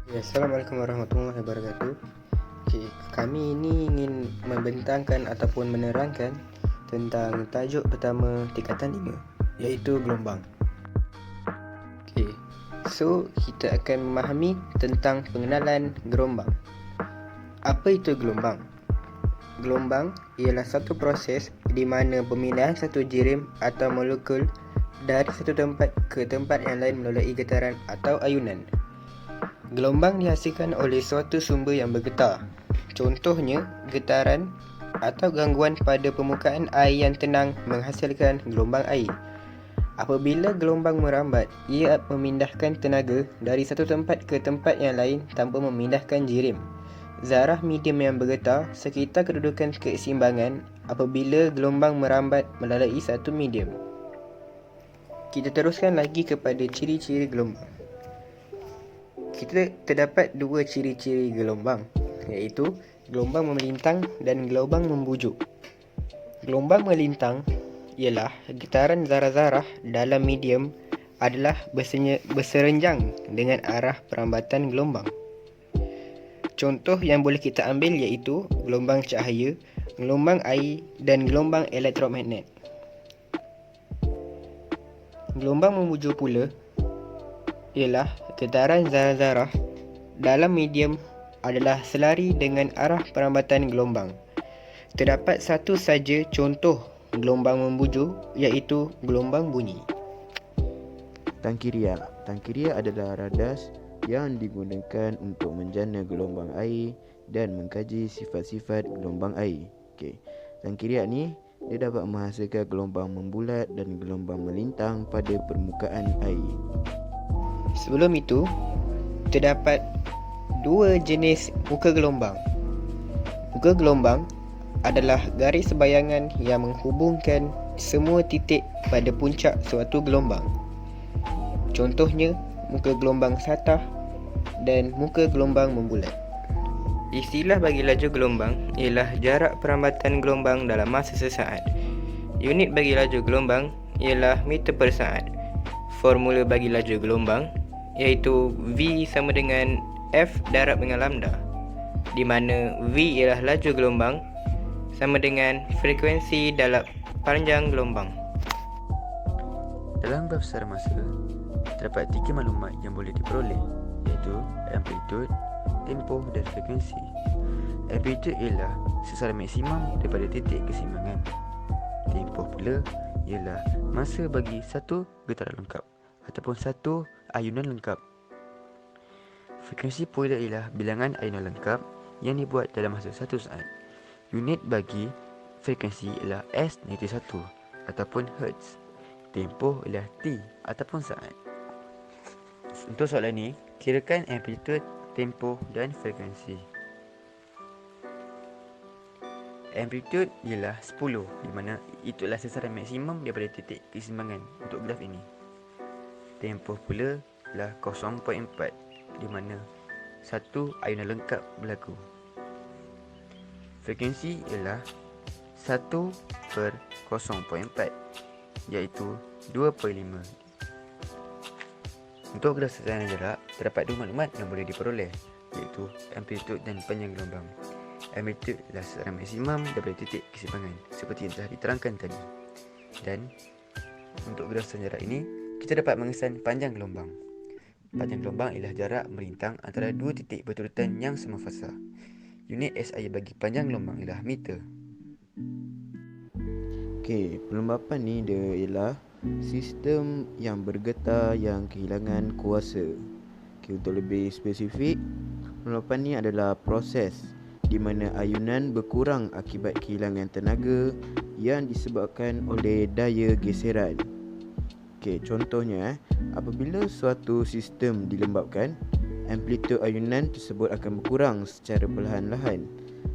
Ya, Assalamualaikum warahmatullahi wabarakatuh. Okay, kami ini ingin membentangkan ataupun menerangkan tentang tajuk pertama tingkatan 5, iaitu gelombang. Okay, so kita akan memahami tentang pengenalan gelombang. Apa itu gelombang? Gelombang ialah satu proses di mana pemindahan satu jirim atau molekul dari satu tempat ke tempat yang lain melalui getaran atau ayunan. Gelombang dihasilkan oleh suatu sumber yang bergetar. Contohnya, getaran atau gangguan pada permukaan air yang tenang menghasilkan gelombang air. Apabila gelombang merambat, ia memindahkan tenaga dari satu tempat ke tempat yang lain tanpa memindahkan jirim. Zarah medium yang bergetar sekitar kedudukan keseimbangan apabila gelombang merambat melalui satu medium. Kita teruskan lagi kepada ciri-ciri gelombang. Kita terdapat dua ciri-ciri gelombang, iaitu gelombang memelintang dan gelombang membujuk. Gelombang melintang ialah getaran zarah-zarah dalam medium adalah berserenjang dengan arah perambatan gelombang. Contoh yang boleh kita ambil iaitu gelombang cahaya, gelombang air dan gelombang elektromagnet. Gelombang membujuk pula ialah getaran zarah-zarah dalam medium adalah selari dengan arah perambatan gelombang. Terdapat satu saja contoh gelombang membujuk, iaitu gelombang bunyi. Tangkiria. Tangkiria adalah radas yang digunakan untuk menjana gelombang air dan mengkaji sifat-sifat gelombang air. Tangkiria ni dia dapat menghasilkan gelombang membulat dan gelombang melintang pada permukaan air. Sebelum itu, terdapat dua jenis muka gelombang. Muka gelombang adalah garis bayangan yang menghubungkan semua titik pada puncak suatu gelombang. Contohnya, muka gelombang satah dan muka gelombang membulat. Istilah bagi laju gelombang ialah jarak perambatan gelombang dalam masa sesaat. Unit bagi laju gelombang ialah meter per saat. Formula bagi laju gelombang iaitu V sama dengan F darab dengan lambda, di mana V ialah laju gelombang sama dengan frekuensi dalam panjang gelombang. Dalam graf secara masa, terdapat tiga maklumat yang boleh diperoleh, iaitu amplitude, tempoh dan frekuensi. Amplitude ialah sesaran maksimum daripada titik keseimbangan. Tempoh pula ialah masa bagi satu getaran lengkap ataupun satu ayunan lengkap. Frekuensi pula ialah bilangan ayunan lengkap yang dibuat dalam masa 1 saat. Unit bagi frekuensi ialah S-1 ataupun Hertz. Tempoh ialah T ataupun saat. Untuk soalan ni, kirakan amplitude, tempoh dan frekuensi. Amplitude ialah 10, di mana itulah sasaran maksimum daripada titik keseimbangan untuk graf ini. Tempoh pula ialah 0.4, di mana satu ayunan lengkap berlaku. Frekuensi ialah 1 per 0.4, iaitu 2/5. Untuk graf sesaran jarak, terdapat dua maklumat yang boleh diperoleh, iaitu amplitude dan panjang gelombang. Amplitude adalah sasaran maksimum daripada titik keseimbangan seperti yang telah diterangkan tadi. Dan untuk graf sesaran jarak ini, kita dapat mengesan panjang gelombang. Panjang gelombang ialah jarak melintang antara dua titik berurutan yang sama fasa. Unit SI bagi panjang gelombang ialah meter. Pelembapan ni dia ialah sistem yang bergetar yang kehilangan kuasa. Untuk lebih spesifik, pelembapan ni adalah proses di mana ayunan berkurang akibat kehilangan tenaga yang disebabkan oleh daya geseran. Contohnya, apabila suatu sistem dilembabkan, amplitude ayunan tersebut akan berkurang secara perlahan-lahan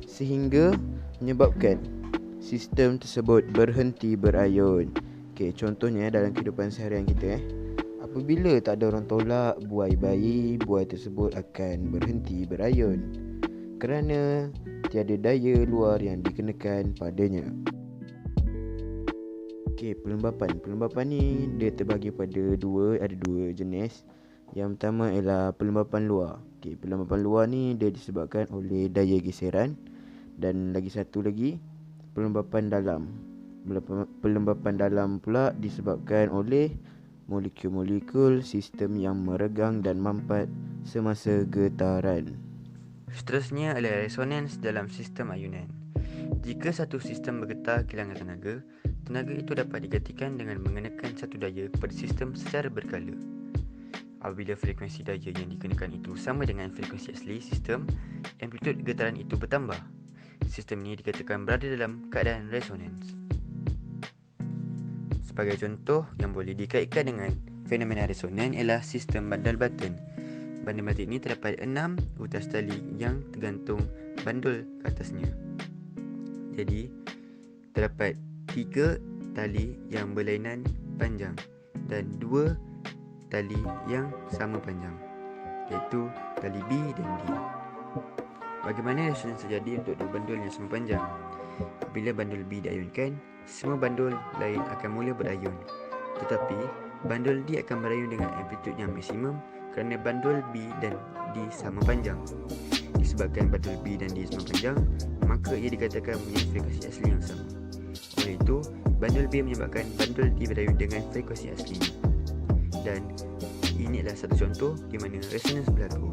sehingga menyebabkan sistem tersebut berhenti berayun. Contohnya dalam kehidupan seharian kita, apabila tak ada orang tolak buai bayi, buai tersebut akan berhenti berayun kerana tiada daya luar yang dikenakan padanya. Pelembapan ni dia terbagi pada ada dua jenis. Yang pertama ialah pelembapan luar. Pelembapan luar ni dia disebabkan oleh daya geseran. Dan lagi satu lagi, pelembapan dalam. Pelembapan dalam pula disebabkan oleh molekul-molekul sistem yang meregang dan mampat semasa getaran. Seterusnya adalah resonans dalam sistem ayunan. Jika satu sistem bergetar kehilangan tenaga, tenaga itu dapat digantikan dengan mengenakan satu daya kepada sistem secara berkala. Apabila frekuensi daya yang dikenakan itu sama dengan frekuensi asli sistem, amplitude getaran itu bertambah. Sistem ini dikatakan berada dalam keadaan resonans. Sebagai contoh yang boleh dikaitkan dengan fenomena resonan ialah sistem bandal button. Bandal button ini terdapat 6 utas tali yang tergantung bandul ke atasnya. Jadi, terdapat 3 tali yang berlainan panjang dan 2 tali yang sama panjang, iaitu tali B dan D. Bagaimana resonans terjadi untuk dua bandul yang sama panjang? Bila bandul B diayunkan, semua bandul lain akan mula berayun. Tetapi, bandul D akan berayun dengan amplitude yang maksimum kerana bandul B dan D sama panjang. Disebabkan bandul B dan D sama panjang, maka ia dikatakan mempunyai frekuensi asli yang sama. Oleh itu, bandul B menyebabkan bandul D berayun dengan frekuensi aslinya. Dan ini adalah satu contoh di mana resonans berlaku.